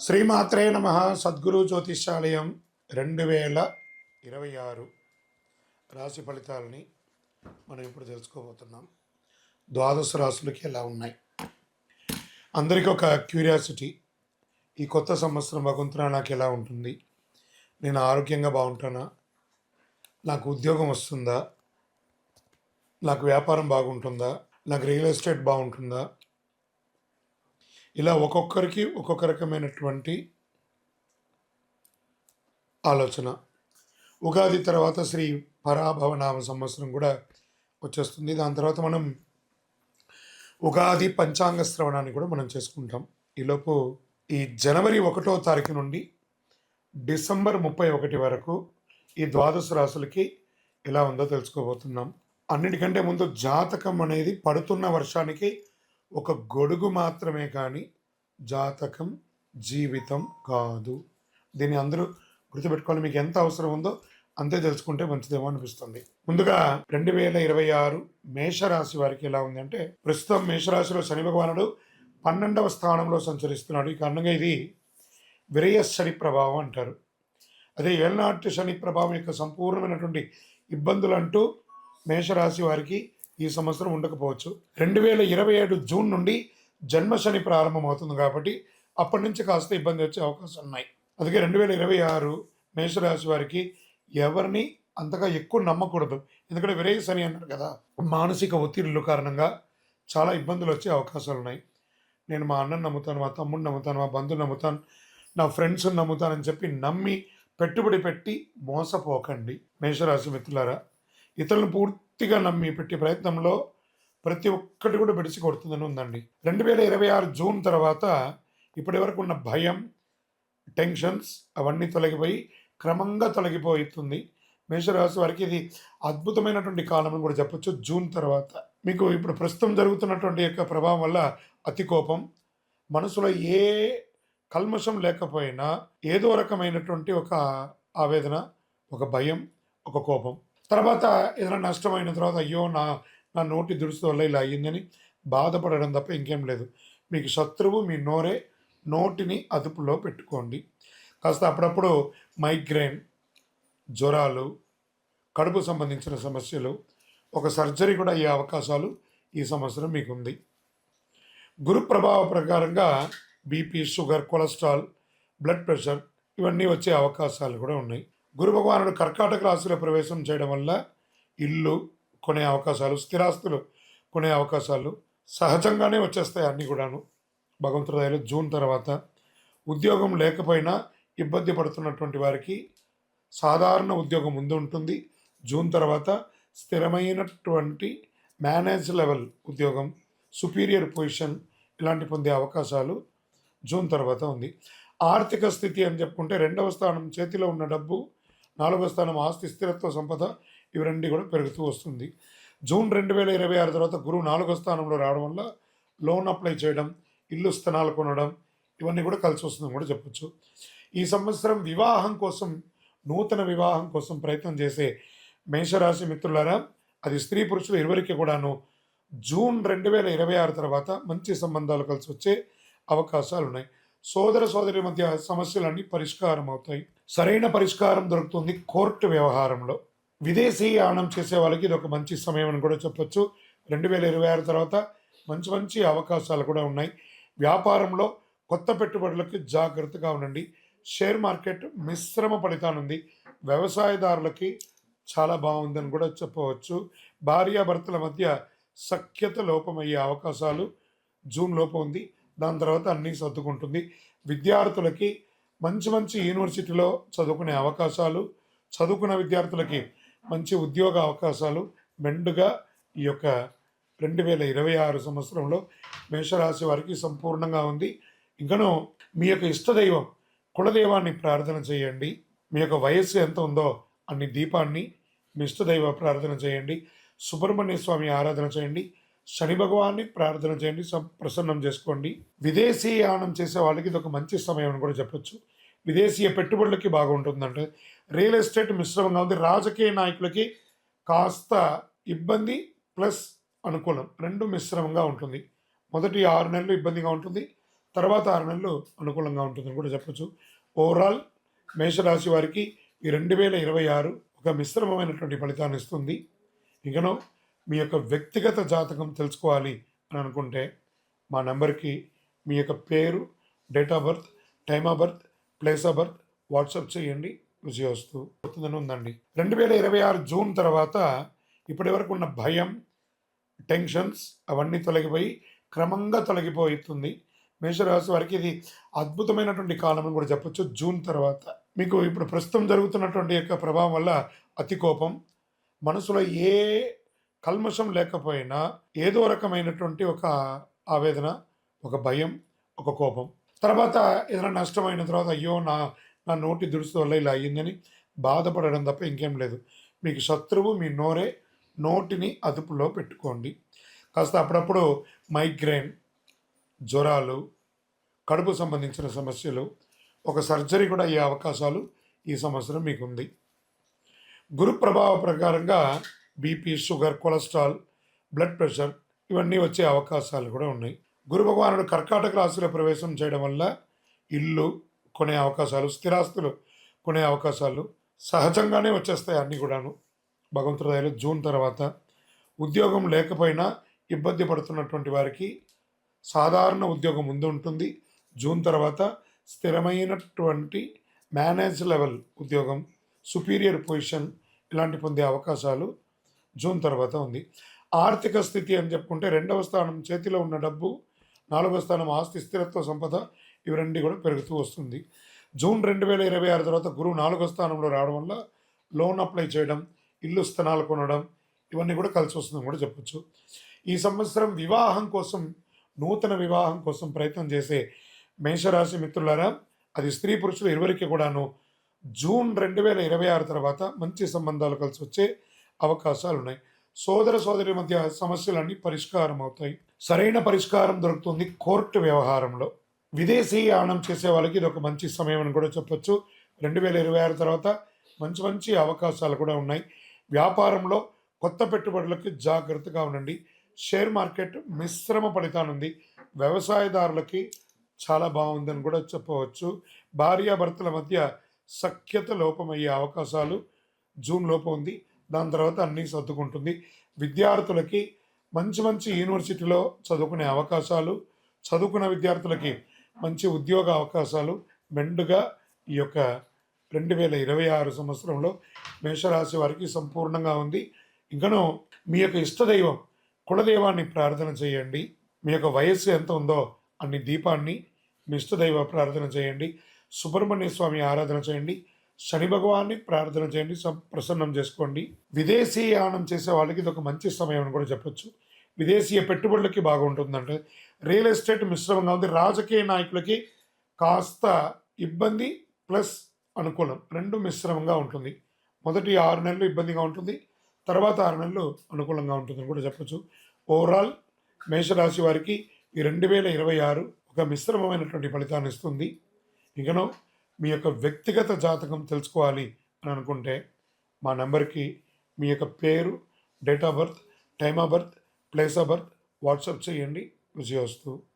శ్రీమాత్రే నమ. సద్గురు జ్యోతిష్యాలయం 2026 రాశి ఫలితాలని మనం ఇప్పుడు తెలుసుకోబోతున్నాం. ద్వాదశ రాశులకి ఎలా ఉన్నాయి? అందరికీ ఒక క్యూరియాసిటీ, ఈ కొత్త సంవత్సరం భగవంతుడా నాకు ఎలా ఉంటుంది? నేను ఆరోగ్యంగా బాగుంటానా? నాకు ఉద్యోగం వస్తుందా? నాకు వ్యాపారం బాగుంటుందా? నాకు రియల్ ఎస్టేట్ బాగుంటుందా? ఇలా ఒక్కొక్కరికి ఒక్కొక్క రకమైనటువంటి ఆలోచన. ఉగాది తర్వాత శ్రీ పరాభవనామ సంవత్సరం కూడా వచ్చేస్తుంది. దాని తర్వాత మనం ఉగాది పంచాంగ శ్రవణాన్ని కూడా మనం చేసుకుంటాం. ఈలోపు ఈ జనవరి 1వ తారీఖు నుండి డిసెంబర్ 31 వరకు ఈ ద్వాదశ రాశులకి ఎలా ఉందో తెలుసుకోబోతున్నాం. అన్నిటికంటే ముందు జాతకం అనేది పడుతున్న వర్షానికి ఒక గొడుగు మాత్రమే, కానీ జాతకం జీవితం కాదు. దీన్ని అందరూ గుర్తుపెట్టుకోవాలి. మీకు ఎంత అవసరం ఉందో అంతే తెలుసుకుంటే మంచిదేమో అనిపిస్తుంది. ముందుగా 2026 మేషరాశి వారికి ఎలా ఉంది అంటే, ప్రస్తుతం మేషరాశిలో శని భగవానుడు 12వ స్థానంలో సంచరిస్తున్నాడు. ఈ కారణంగా ఇది విరయ శని ప్రభావం అంటారు. అదే ఏళ్నాటి శని ప్రభావం యొక్క సంపూర్ణమైనటువంటి ఇబ్బందులు అంటూ మేషరాశి వారికి ఈ సంవత్సరం ఉండకపోవచ్చు. 2027 జూన్ నుండి జన్మ శని ప్రారంభమవుతుంది కాబట్టి అప్పటి నుంచి కాస్త ఇబ్బంది వచ్చే అవకాశం ఉన్నాయి. అందుకే 2026 మేషరాశి వారికి ఎవరిని అంతగా ఎక్కువ నమ్మకూడదు. ఎందుకంటే విరయ శని అన్నారు కదా, మానసిక ఒత్తిడిల కారణంగా చాలా ఇబ్బందులు వచ్చే అవకాశాలు ఉన్నాయి. నేను మా అన్నను నమ్ముతాను, మా తమ్ముడిని నమ్ముతాను, మా బంధువుని నమ్ముతాను, నా ఫ్రెండ్స్ని నమ్ముతానని చెప్పి నమ్మి పెట్టుబడి పెట్టి మోసపోకండి మేషరాశి మిత్రులారా. ఇతరులను పూర్తిగా నమ్మి పెట్టే ప్రయత్నంలో ప్రతి ఒక్కటి కూడా బెడిసి కొడుతుందని ఉందండి. 2026 జూన్ తర్వాత ఇప్పటి వరకు ఉన్న భయం, టెన్షన్స్ అవన్నీ తొలగిపోయి క్రమంగా తొలగిపోతుంది. మేషరాశి వారికి ఇది అద్భుతమైనటువంటి కాలం అని కూడా చెప్పొచ్చు. జూన్ తర్వాత మీకు ఇప్పుడు ప్రస్తుతం జరుగుతున్నటువంటి యొక్క ప్రభావం వల్ల అతి కోపం, మనసులో ఏ కల్మషం లేకపోయినా ఏదో రకమైనటువంటి ఒక ఆవేదన, ఒక భయం, ఒక కోపం. తర్వాత ఏదైనా నష్టమైన తర్వాత అయ్యో నా నోటి దురుసు వల్ల ఇలా అయ్యిందని బాధపడడం తప్ప ఇంకేం లేదు. మీకు శత్రువు మీ నోరే. నోటిని అదుపులో పెట్టుకోండి. కాస్త అప్పుడప్పుడు మైగ్రేన్, జ్వరాలు, కడుపు సంబంధించిన సమస్యలు, ఒక సర్జరీ కూడా అయ్యే అవకాశాలు ఈ సంవత్సరం మీకు ఉంది. గురు ప్రభావ ప్రకారంగా BP, sugar, cholesterol, blood pressure ఇవన్నీ వచ్చే అవకాశాలు కూడా ఉన్నాయి. గురు భగవానుడు కర్కాటక రాశిలో ప్రవేశం చేయడం వల్ల ఇల్లు కొనే అవకాశాలు, స్థిరాస్తులు కొనే అవకాశాలు సహజంగానే వచ్చేస్తాయి అన్నీ కూడాను భగవంతుడి దయలో. జూన్ తర్వాత ఉద్యోగం లేకపోయినా ఇబ్బంది పడుతున్నటువంటి వారికి సాధారణ ఉద్యోగం ముందు ఉంటుంది. జూన్ తర్వాత స్థిరమైనటువంటి మేనేజ్ లెవెల్ ఉద్యోగం, సుపీరియర్ పొజిషన్ ఇలాంటి పొందే అవకాశాలు జూన్ తర్వాత ఉంది. ఆర్థిక స్థితి అని చెప్పుకుంటే 2వ స్థానం చేతిలో ఉన్న డబ్బు, 4వ స్థానం ఆస్తి, స్థిరత్వ, సంపద ఇవి రెండు కూడా పెరుగుతూ వస్తుంది. జూన్ 2026 తర్వాత గురువు 4వ స్థానంలో రావడం వల్ల లోన్ అప్లై చేయడం, ఇల్లు స్థలాలు కొనడం ఇవన్నీ కూడా కలిసి వస్తుందని కూడా చెప్పచ్చు. ఈ సంవత్సరం వివాహం కోసం, నూతన వివాహం కోసం ప్రయత్నం చేసే మేషరాశి మిత్రులారా, అది స్త్రీ పురుషులు ఇరువురికి కూడాను జూన్ 2026 తర్వాత మంచి సంబంధాలు కలిసి వచ్చే అవకాశాలు ఉన్నాయి. సోదర సోదరి మధ్య సమస్యలన్నీ పరిష్కారం అవుతాయి. సరైన పరిష్కారం దొరుకుతుంది కోర్టు వ్యవహారంలో. విదేశీయానం చేసే వాళ్ళకి ఇది ఒక మంచి సమయం అని కూడా చెప్పొచ్చు. 2026 తర్వాత మంచి మంచి అవకాశాలు కూడా ఉన్నాయి. వ్యాపారంలో కొత్త పెట్టుబడులకి జాగ్రత్తగా ఉండండి. షేర్ మార్కెట్ మిశ్రమ ఫలితానుంది. వ్యవసాయదారులకి చాలా బాగుందని కూడా చెప్పవచ్చు. భార్యాభర్తల మధ్య సఖ్యత లోపమయ్యే అవకాశాలు జూన్ లోపు ఉంది. దాని తర్వాత అన్నీ సర్దుకుంటుంది. విద్యార్థులకి మంచి మంచి యూనివర్సిటీలో చదువుకునే అవకాశాలు, చదువుకున్న విద్యార్థులకి మంచి ఉద్యోగ అవకాశాలు మెండుగా ఈ యొక్క 2026 సంవత్సరంలో మేషరాశి వారికి సంపూర్ణంగా ఉంది. ఇంకనూ మీ యొక్క ఇష్టదైవం కులదైవాన్ని ప్రార్థన చేయండి. మీ యొక్క వయస్సు ఎంత ఉందో అన్ని దీపాన్ని మీ ఇష్టదైవ ప్రార్థన చేయండి. సుబ్రహ్మణ్య స్వామి ఆరాధన చేయండి. శని భగవాన్ని ప్రార్థన చేయండి, ప్రసన్నం చేసుకోండి. విదేశీయానం చేసే వాళ్ళకి ఇది ఒక మంచి సమయం అని కూడా చెప్పొచ్చు. విదేశీయ పెట్టుబడులకి బాగుంటుందంటే రియల్ ఎస్టేట్ మిశ్రమంగా ఉంది. రాజకీయ నాయకులకి కాస్త ఇబ్బంది ప్లస్ అనుకూలం రెండు మిశ్రమంగా ఉంటుంది. మొదటి 6 నెలలు ఇబ్బందిగా ఉంటుంది. తర్వాత 6 నెలలు అనుకూలంగా ఉంటుందని కూడా చెప్పొచ్చు. ఓవరాల్ మేషరాశి వారికి ఈ 2026 ఒక మిశ్రమమైనటువంటి ఫలితాన్ని ఇస్తుంది. ఇకను మీ యొక్క వ్యక్తిగత జాతకం తెలుసుకోవాలి అని అనుకుంటే మా నెంబర్కి మీ యొక్క పేరు, date of birth, time of birth, place of birth WhatsApp చేయండి. విజయోస్తు అవుతుందని ఉందండి. 2026 జూన్ తర్వాత ఇప్పటి వరకు ఉన్న భయం, టెన్షన్స్ అవన్నీ తొలగిపోయి క్రమంగా తొలగిపోతుంది. మేషరాశి వారికి ఇది అద్భుతమైనటువంటి కాలం అని కూడా చెప్పొచ్చు. జూన్ తర్వాత మీకు ఇప్పుడు ప్రస్తుతం జరుగుతున్నటువంటి యొక్క ప్రభావం వల్ల అతి కోపం, మనసులో ఏ కల్మషం లేకపోయినా ఏదో రకమైనటువంటి ఒక ఆవేదన, ఒక భయం, ఒక కోపం. తర్వాత ఏదైనా నష్టమైన తర్వాత అయ్యో నా నోటి దురుసు వల్ల ఇలా అయ్యిందని బాధపడడం తప్ప ఇంకేం లేదు. మీకు శత్రువు మీ నోరే. నోటిని అదుపులో పెట్టుకోండి. కాస్త అప్పుడప్పుడు మైగ్రేన్, జ్వరాలు, కడుపు సంబంధించిన సమస్యలు, ఒక సర్జరీ కూడా అయ్యే అవకాశాలు ఈ సంవత్సరం మీకుంది. గురు ప్రభావ ప్రకారంగా BP, sugar, cholesterol, blood pressure ఇవన్నీ వచ్చే అవకాశాలు కూడా ఉన్నాయి. గురు భగవానుడు కర్కాటక రాశిలో ప్రవేశం చేయడం వల్ల ఇల్లు కొనే అవకాశాలు, స్థిరాస్తులు కొనే అవకాశాలు సహజంగానే వచ్చేస్తాయి అన్నీ కూడాను. భగవంతుడి దయలో జూన్ తర్వాత ఉద్యోగం లేకపోయినా ఇబ్బంది పడుతున్నటువంటి వారికి సాధారణ ఉద్యోగం ముందు ఉంటుంది. జూన్ తర్వాత స్థిరమైనటువంటి మేనేజ్ లెవెల్ ఉద్యోగం, సుపీరియర్ పొజిషన్ ఇలాంటి పొందే అవకాశాలు జూన్ తర్వాత ఉంది. ఆర్థిక స్థితి అని చెప్పుకుంటే 2వ స్థానం చేతిలో ఉన్న డబ్బు, 4వ స్థానం ఆస్తి, స్థిరత్వ సంపద ఇవి రెండు కూడా పెరుగుతూ వస్తుంది. జూన్ 2026 తర్వాత గురువు 4వ స్థానంలో రావడం వల్ల లోన్ అప్లై చేయడం, ఇల్లు స్థలాలు కొనడం ఇవన్నీ కూడా కలిసి వస్తుందని కూడా చెప్పొచ్చు. ఈ సంవత్సరం వివాహం కోసం, నూతన వివాహం కోసం ప్రయత్నం చేసే మేషరాశి మిత్రులారా, అది స్త్రీ పురుషులు ఇరువురికి కూడాను జూన్ 2026 తర్వాత మంచి సంబంధాలు కలిసి వచ్చే అవకాశాలు ఉన్నాయి. సోదర సోదరి మధ్య సమస్యలన్నీ పరిష్కారం అవుతాయి. సరైన పరిష్కారం దొరుకుతుంది కోర్టు వ్యవహారంలో. విదేశీయానం చేసే వాళ్ళకి ఇది ఒక మంచి సమయం అని కూడా చెప్పొచ్చు. 2026 తర్వాత మంచి మంచి అవకాశాలు కూడా ఉన్నాయి. వ్యాపారంలో కొత్త పెట్టుబడులకు జాగ్రత్తగా ఉండండి. షేర్ మార్కెట్ మిశ్రమ ఫలితానుంది. వ్యవసాయదారులకి చాలా బాగుందని కూడా చెప్పవచ్చు. భార్యాభర్తల మధ్య సఖ్యత లోపమయ్యే అవకాశాలు జూన్ లోపు ఉంది. దాని తర్వాత అన్నీ సర్దుకుంటుంది. విద్యార్థులకి మంచి మంచి యూనివర్సిటీలో చదువుకునే అవకాశాలు, చదువుకున్న విద్యార్థులకి మంచి ఉద్యోగ అవకాశాలు మెండుగా ఈ యొక్క 2026 సంవత్సరంలో మేషరాశి వారికి సంపూర్ణంగా ఉంది. ఇంకనూ మీ యొక్క ఇష్టదైవం కులదైవాన్ని ప్రార్థన చేయండి. మీ యొక్క వయస్సు ఎంత ఉందో అన్ని దీపాన్ని మీ ఇష్టదైవ ప్రార్థన చేయండి. సుబ్రహ్మణ్య స్వామి ఆరాధన చేయండి. శని భగవాన్ని ప్రార్థన చేయండి. ప్రసన్నం చేసుకోండి. విదేశీయానం చేసే వాళ్ళకి ఇది ఒక మంచి సమయం అని కూడా చెప్పొచ్చు. విదేశీయ పెట్టుబడులకి బాగుంటుందంటే రియల్ ఎస్టేట్ మిశ్రమంగా ఉంది. రాజకీయ నాయకులకి కాస్త ఇబ్బంది ప్లస్ అనుకూలం రెండు మిశ్రమంగా ఉంటుంది. మొదటి 6 నెలలు ఇబ్బందిగా ఉంటుంది, తర్వాత 6 నెలలు అనుకూలంగా ఉంటుందని కూడా చెప్పొచ్చు. ఓవరాల్ మేషరాశి వారికి ఈ 2026 ఒక మిశ్రమమైనటువంటి ఫలితాన్ని ఇస్తుంది. ఇకను మీ యొక్క వ్యక్తిగత జాతకం తెలుసుకోవాలి అని అనుకుంటే మా నెంబర్కి మీ యొక్క పేరు, date of birth, time of birth, place of birth WhatsApp చేయండి. విజయోస్తు.